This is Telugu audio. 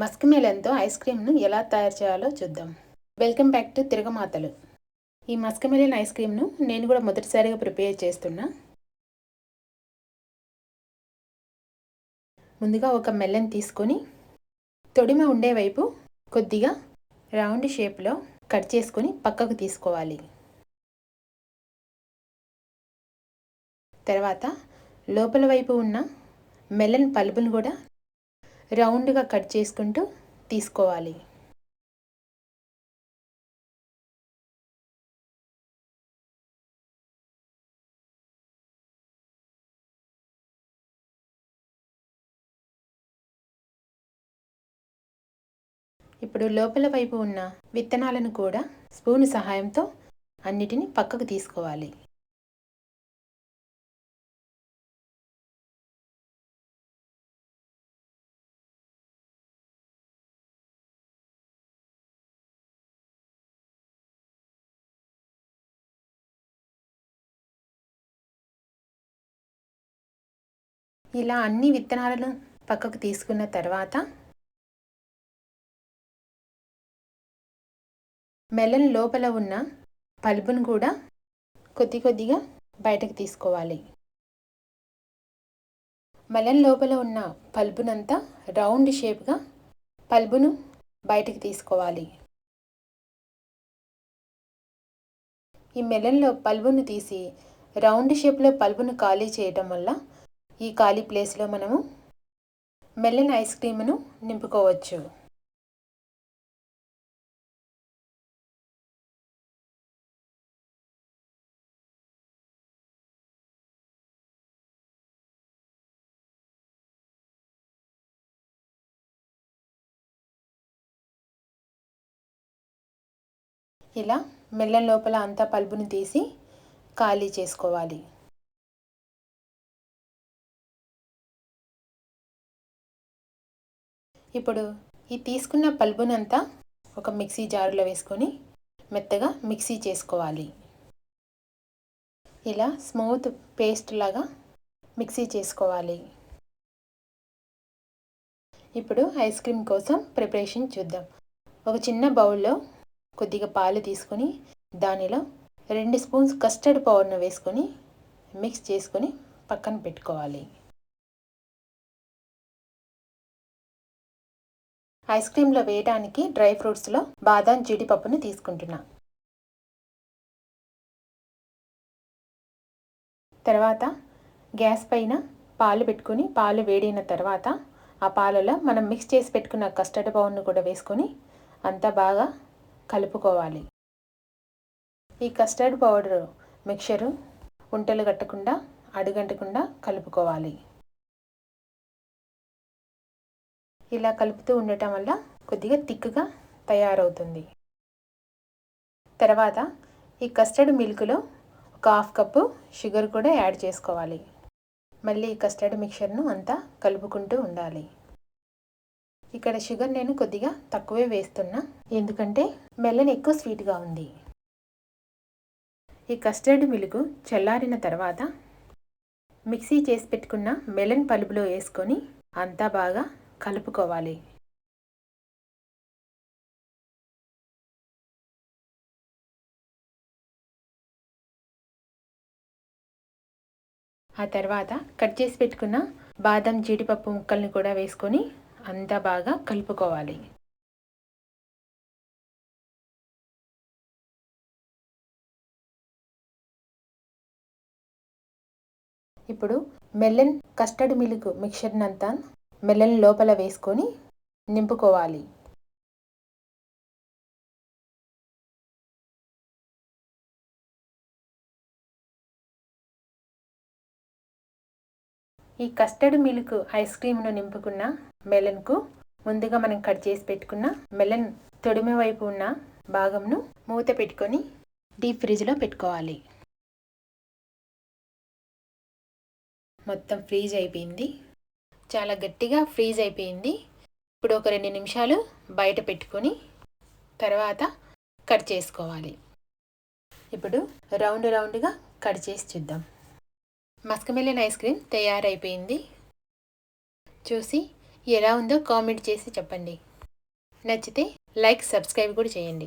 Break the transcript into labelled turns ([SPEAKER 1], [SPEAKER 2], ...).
[SPEAKER 1] మస్క్ మెలన్తో ఐస్ క్రీమ్ను ఎలా తయారు చేయాలో చూద్దాం. వెల్కమ్ బ్యాక్ టు తిరగమాతలు. ఈ మస్క్ మెలన్ ఐస్ క్రీమ్ను నేను కూడా మొదటిసారిగా ప్రిపేర్ చేస్తున్నా. ముందుగా ఒక మెలన్ తీసుకొని తొడిమ ఉండే వైపు కొద్దిగా రౌండ్ షేప్లో కట్ చేసుకొని పక్కకు తీసుకోవాలి. తర్వాత లోపల వైపు ఉన్న మెలన్ పల్పును కూడా రౌండ్గా కట్ చేసుకుంటూ తీసుకోవాలి. ఇప్పుడు లోపల వైపు ఉన్న విత్తనాలను కూడా స్పూన్ సహాయంతో అన్నిటిని పక్కకు తీసుకోవాలి. ఇలా అన్ని విత్తనాలను పక్కకు తీసుకున్న తర్వాత మెలన్ లోపల ఉన్న పల్పును కూడా కొద్దిగా బయటకు తీసుకోవాలి. మెలన్ లోపల ఉన్న పల్పునంతా రౌండ్ షేప్గా పల్పును బయటకు తీసుకోవాలి. ఈ మెలన్లో పల్పును తీసి రౌండ్ షేప్లో పల్పును ఖాళీ చేయటం వల్ల ఈ ఖాళీ ప్లేస్లో మనము మెలన్ ఐస్ క్రీమ్ను నింపుకోవచ్చు. ఇలా మెలన్ లోపల అంతా పల్పును తీసి ఖాళీ చేసుకోవాలి. ఇప్పుడు ఈ తీసుకున్న పల్పునంతా ఒక మిక్సీ జారులో వేసుకొని మెత్తగా మిక్సీ చేసుకోవాలి. ఇలా స్మూత్ పేస్ట్ లాగా మిక్సీ చేసుకోవాలి. ఇప్పుడు ఐస్ క్రీమ్ కోసం ప్రిపరేషన్ చూద్దాం. ఒక చిన్న బౌల్లో కొద్దిగా పాలు తీసుకొని దానిలో 2 స్పూన్స్ కస్టర్డ్ పౌడర్ను వేసుకొని మిక్స్ చేసుకొని పక్కన పెట్టుకోవాలి. ఐస్ క్రీమ్లో వేయడానికి డ్రై ఫ్రూట్స్లో బాదం జీడిపప్పును తీసుకుంటున్నా. తర్వాత గ్యాస్ పైన పాలు పెట్టుకొని పాలు వేడిన తర్వాత ఆ పాలలో మనం మిక్స్ చేసి పెట్టుకున్న కస్టర్డ్ పౌడర్ను కూడా వేసుకొని అంతా బాగా కలుపుకోవాలి. ఈ కస్టర్డ్ పౌడర్ మిక్చరు ఉంటలు కట్టకుండా అడుగంటకుండా కలుపుకోవాలి. ఇలా కలుపుతూ ఉండటం వల్ల కొద్దిగా థిక్గా తయారవుతుంది. తర్వాత ఈ కస్టర్డ్ మిల్క్లో ఒక 1/2 కప్పు షుగర్ కూడా యాడ్ చేసుకోవాలి. మళ్ళీ ఈ కస్టర్డ్ మిక్చర్ను అంతా కలుపుకుంటూ ఉండాలి. ఇక్కడ షుగర్ నేను కొద్దిగా తక్కువే వేస్తున్నా, ఎందుకంటే మెలన్ ఎక్కువ స్వీట్గా ఉంది. ఈ కస్టర్డ్ మిల్క్ చల్లారిన తర్వాత మిక్సీ చేసి పెట్టుకున్న మెలన్ పల్పులో వేసుకొని అంతా బాగా కలుపుకోవాలి. ఆ తర్వాత కట్ చేసి పెట్టుకున్న బాదం జీడిపప్పు ముక్కల్ని కూడా వేసుకొని అంతా బాగా కలుపుకోవాలి. ఇప్పుడు మెలన్ కస్టర్డ్ మిల్క్ మిక్చర్నంతా మెలన్ లోపల వేసుకొని నింపుకోవాలి. ఈ కస్టర్డ్ మిల్క్ ఐస్ క్రీమ్ను నింపుకున్న మెలన్కు ముందుగా మనం కట్ చేసి పెట్టుకున్న మెలన్ తొడిమ వైపు ఉన్న భాగంను మూత పెట్టుకొని డీప్ ఫ్రిడ్జ్లో పెట్టుకోవాలి. మొత్తం ఫ్రీజ్ అయిపోయింది. చాలా గట్టిగా ఫ్రీజ్ అయిపోయింది. ఇప్పుడు ఒక 2 నిమిషాలు బయట పెట్టుకొని తర్వాత కట్ చేసుకోవాలి. ఇప్పుడు రౌండ్గా కట్ చేసి చూద్దాం. మస్క్ మెలన్ ఐస్ క్రీమ్ తయారైపోయింది. చూసి ఎలా ఉందో కామెంట్ చేసి చెప్పండి. నచ్చితే లైక్, సబ్స్క్రైబ్ కూడా చేయండి.